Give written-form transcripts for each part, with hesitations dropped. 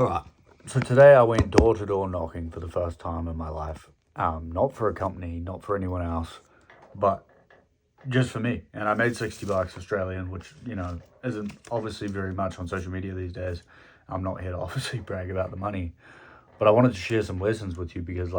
Alright, so today I went door to door knocking for the first time in my life. Not for a company, not for anyone else, but just for me. And I made 60 bucks Australian, which, isn't obviously very much on social media these days. I'm not here to obviously brag about the money, but I wanted to share some lessons with you because,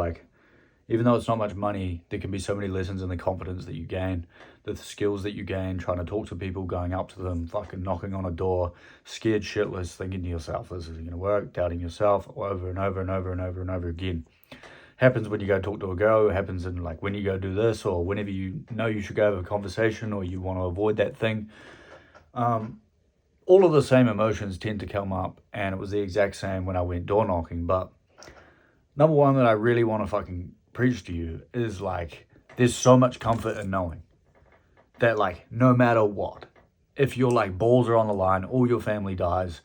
even though it's not much money, there can be so many lessons in the confidence that you gain, the skills that you gain, trying to talk to people, going up to them, fucking knocking on a door, scared shitless, thinking to yourself, this isn't going to work, doubting yourself over and over and over and over and over again. Happens when you go talk to a girl, happens in when you go do this, or whenever you know you should go have a conversation or you want to avoid that thing. All of the same emotions tend to come up, and it was the exact same when I went door knocking. But number one that I really want to fucking preach to you is there's so much comfort in knowing that no matter what, if your balls are on the line, all your family dies,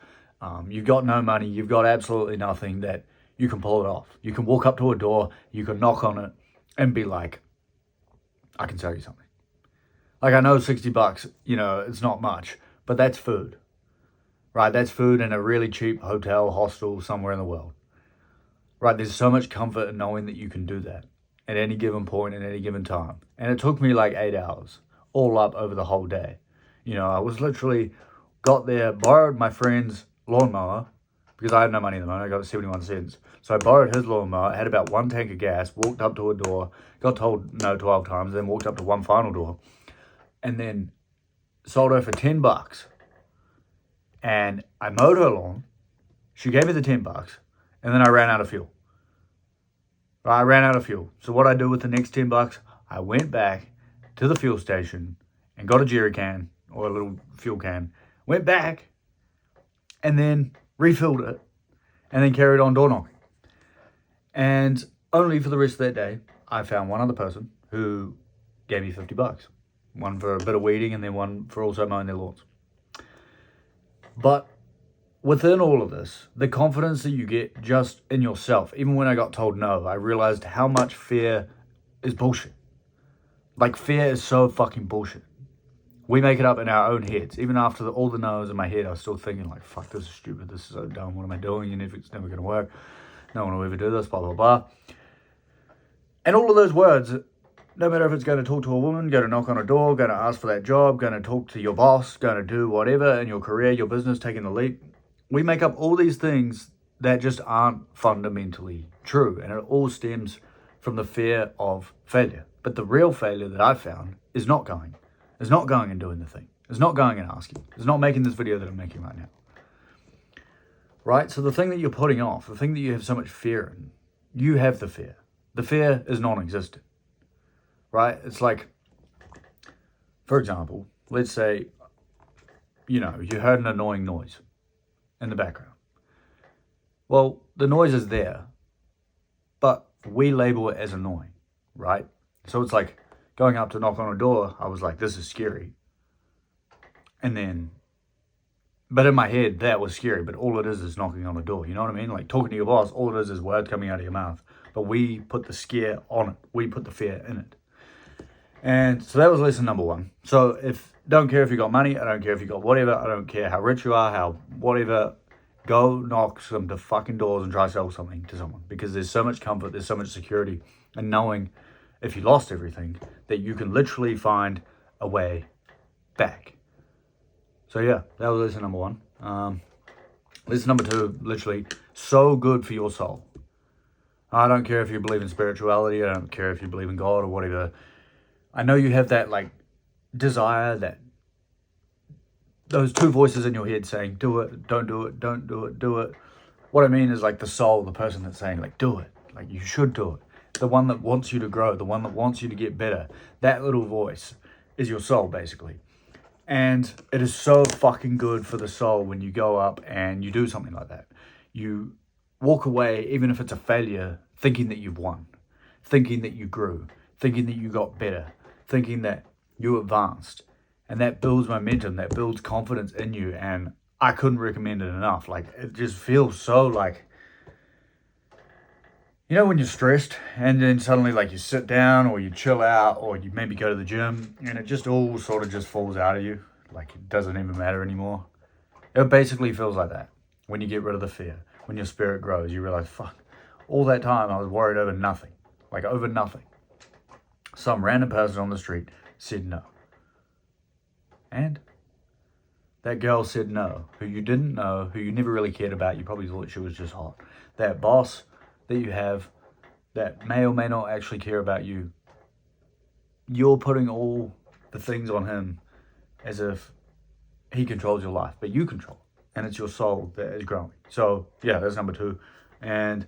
you've got no money, you've got absolutely nothing, that you can pull it off. You can walk up to a door, you can knock on it and be like, I can sell you something. I know 60 bucks, it's not much, but that's food, right? That's food in a really cheap hotel, hostel somewhere in the world. Right, there's so much comfort in knowing that you can do that at any given point, at any given time. And it took me 8 hours, all up over the whole day. I was literally got there, borrowed my friend's lawnmower, because I had no money at the moment, I got 71 cents. So I borrowed his lawnmower, had about one tank of gas, walked up to a door, got told no 12 times, then walked up to one final door, and then sold her for 10 bucks. And I mowed her lawn, she gave me the 10 bucks, and then I ran out of fuel. I ran out of fuel. So what I do with the next 10 bucks, I went back to the fuel station and got a jerry can or a little fuel can, went back and then refilled it and then carried on door knocking. And only for the rest of that day, I found one other person who gave me 50 bucks. One for a bit of weeding and then one for also mowing their lawns. But within all of this, the confidence that you get just in yourself, even when I got told no, I realized how much fear is bullshit. Fear is so fucking bullshit. We make it up in our own heads. Even after all the no's in my head, I was still thinking fuck, this is stupid, this is so dumb, what am I doing, and if it's never going to work, no one will ever do this, blah, blah, blah. And all of those words, no matter if it's going to talk to a woman, going to knock on a door, going to ask for that job, going to talk to your boss, going to do whatever in your career, your business, taking the leap, we make up all these things that just aren't fundamentally true. And it all stems from the fear of failure. But the real failure that I found is not going and doing the thing. It's not going and asking. It's not making this video that I'm making right now. Right? So the thing that you're putting off, the thing that you have so much fear in, you have the fear. The fear is non-existent. Right? It's for example, let's say, you heard an annoying noise in the background. Well, the noise is there, but we label it as annoying, right? So it's going up to knock on a door, I was like, this is scary. But in my head, that was scary, but all it is knocking on a door, you know what I mean? Talking to your boss, all it is words coming out of your mouth, but we put the scare on it, we put the fear in it. And so that was lesson number one. So don't care if you got money, I don't care if you got whatever, I don't care how rich you are, how whatever, go knock some fucking doors and try to sell something to someone, because there's so much comfort, there's so much security in knowing if you lost everything that you can literally find a way back. So yeah, that was lesson number one. Lesson number two, literally so good for your soul. I don't care if you believe in spirituality, I don't care if you believe in God or whatever. I know you have that desire, that those two voices in your head saying, do it, don't do it, don't do it, do it. What I mean is the soul, the person that's saying do it, you should do it. The one that wants you to grow, the one that wants you to get better. That little voice is your soul, basically. And it is so fucking good for the soul when you go up and you do something like that. You walk away, even if it's a failure, thinking that you've won, thinking that you grew, thinking that you got better, thinking that you advanced. And that builds momentum, that builds confidence in you. And I couldn't recommend it enough. It just feels so when you're stressed and then suddenly you sit down or you chill out or you maybe go to the gym and it just all sort of just falls out of you. It doesn't even matter anymore. It basically feels like that when you get rid of the fear. when your spirit grows, you realize, fuck, all that time I was worried over nothing. Like, over nothing. Some random person on the street said no. And that girl said no, who you didn't know, who you never really cared about. You probably thought she was just hot. That boss that you have that may or may not actually care about you, you're putting all the things on him as if he controls your life, but you control it, and it's your soul that is growing. So yeah, that's number 2. And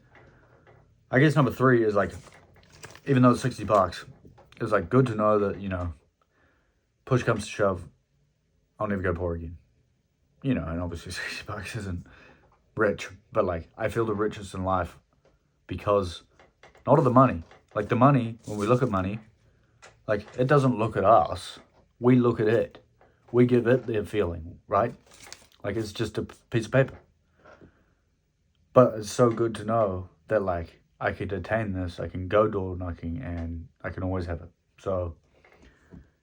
I guess number 3 is like, even though it's $60, it's like good to know that, you know, push comes to shove, I'll never go poor again. You know, and obviously $60 isn't rich, but like, I feel the richest in life because not of the money. Like, the money, when we look at money, like, it doesn't look at us. We look at it. We give it the feeling, right? Like, it's just a piece of paper. But it's so good to know that, like, I could attain this, I can go door knocking, and I can always have it. So,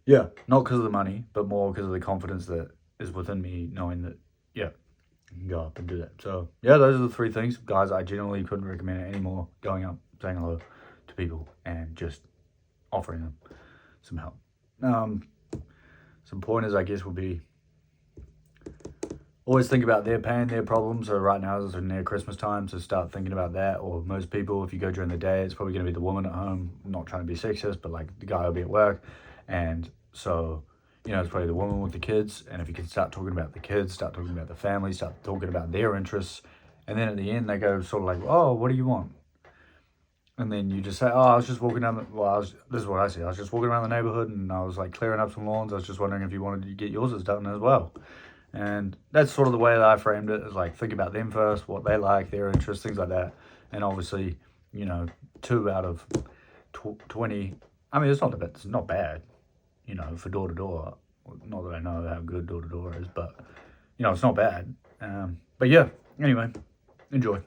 yeah, not because of the money, but more because of the confidence that is within me, knowing that, yeah, I can go up and do that. So, yeah, those are the 3 things. Guys, I genuinely couldn't recommend it anymore. Going up, saying hello to people, and just offering them some help. Some pointers, I guess, would be always think about their pain, their problems. So right now, it's near Christmas time, so start thinking about that. Or most people, if you go during the day, it's probably going to be the woman at home. I'm not trying to be sexist, but like, the guy will be at work. And so, you know, it's probably the woman with the kids. And if you can start talking about the kids, start talking about the family, start talking about their interests. And then at the end, they go sort of like, oh, what do you want? And then you just say, oh, I was just walking down this is what I say. I was just walking around the neighborhood and I was like clearing up some lawns. I was just wondering if you wanted to get yours done as well. And that's sort of the way that I framed it, is like, think about them first, what they like, their interests, things like that. And obviously, you know, 2 out of 20, I mean, it's not bad, you know, for door to door. Not that I know how good door to door is, but, you know, it's not bad. But yeah, anyway, enjoy.